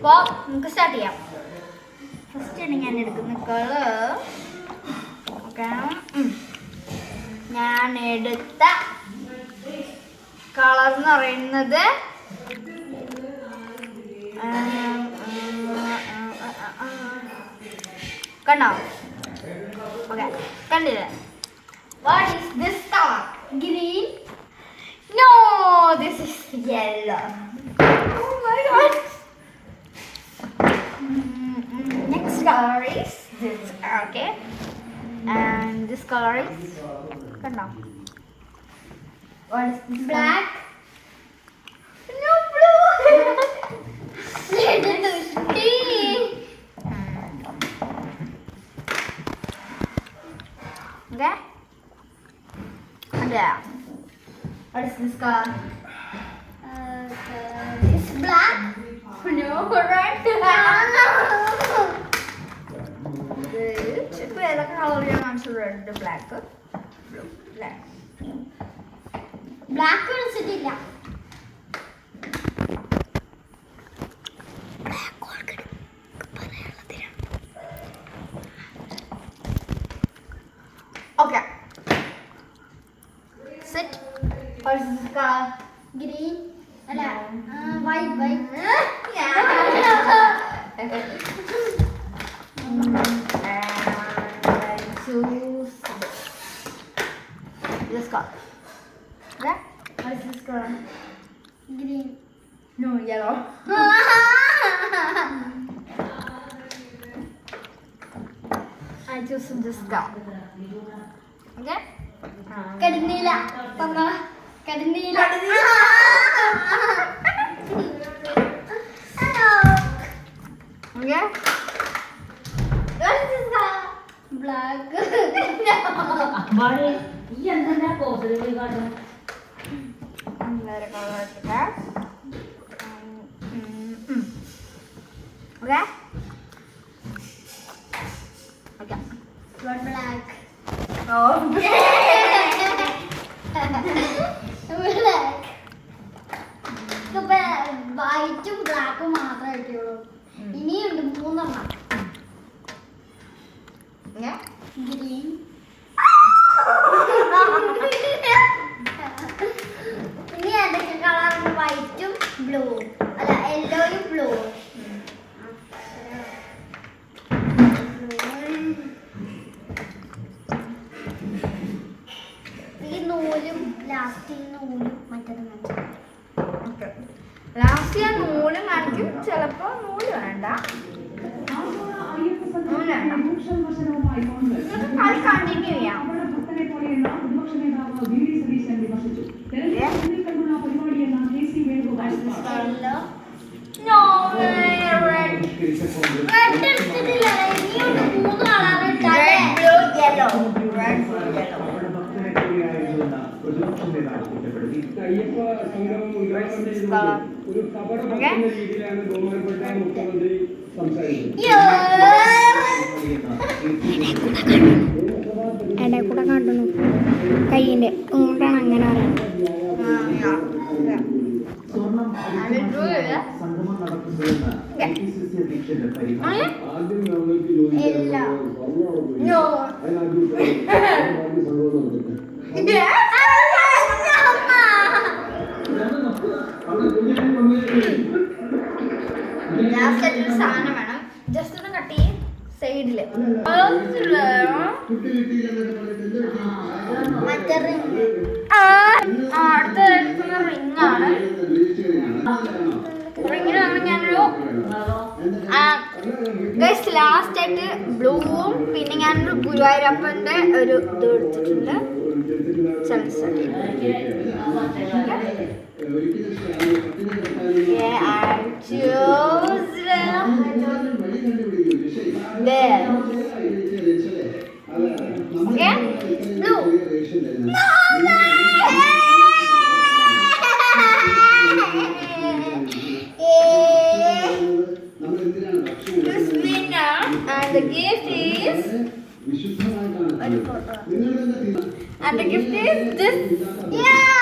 അപ്പോൾ നമുക്ക് സ്റ്റാർട്ട് ചെയ്യാം. ഫസ്റ്റ് ഞാൻ എടുക്കുന്ന കളർ ഓക്കെ. ഞാൻ എടുത്ത കളർ എന്ന് പറയുന്നത് കണ്ടോ? ഓക്കെ, കണ്ടില്ലേ? What is this color? Green? No, this is yellow. Oh my god. Next color is this. Okay. And this color is kanda. What is this? Black. No, blue. Red and green. Okay. Yeah. What is this color? It's black. No, red. Good. Where the color you want to red, the black, blue, black. Black or city black? Okay. Sit. What is this color? Green. White. Yeah. And I choose this color. Okay. What is this color? Green. No, yellow. I choose this color. Okay. Kadinila. Tama. Kadinila. Hello. Okay. What is this color? Black. Mari, iya nanda kok sering kado. Another color kita. Okay. Okay. One black. Oh. വൈറ്റും ബ്ലാക്കും മാത്രമേ കിട്ടിയുള്ളൂ. ഇനിയുണ്ട് 3 എണ്ണം. Green, ഇനി ഏതൊക്കെ colour? വൈറ്റും blue, അല്ല യെല്ലോയും ബ്ലൂ. ഈ നൂലും ലാസ്റ്റ് നൂലും മറ്റേത് ലാസ്റ്റ് ഞാൻ നൂല് കാണിക്കും. ചിലപ്പോൾ നൂല് വേണ്ട, കളി കണ്ടിന്യൂ ചെയ്യാം. എന്നെ കൂടെ കണ്ടു കയ്യിൻ്റെ അതുകൊണ്ടാണ് അങ്ങനെ സാധനം വേണം. ജസ്റ്റ് ഒന്ന് കട്ട് ചെയ്യും സൈഡില്. മറ്റേ റിങ് അടുത്ത എടുക്കുന്ന റിങ് ആണ്. റിങ്ങിനാണ് ഞാനൊരു ലാസ്റ്റ് ആയിട്ട് ബ്ലൂവും പിന്നെ ഞാനൊരു ഗുരുവായൂരപ്പന്റെ ഒരു ഇത് എടുത്തിട്ടുണ്ട്. There. Okay? Blue. No, no! This winner and the gift is and the gift is this. Yeah!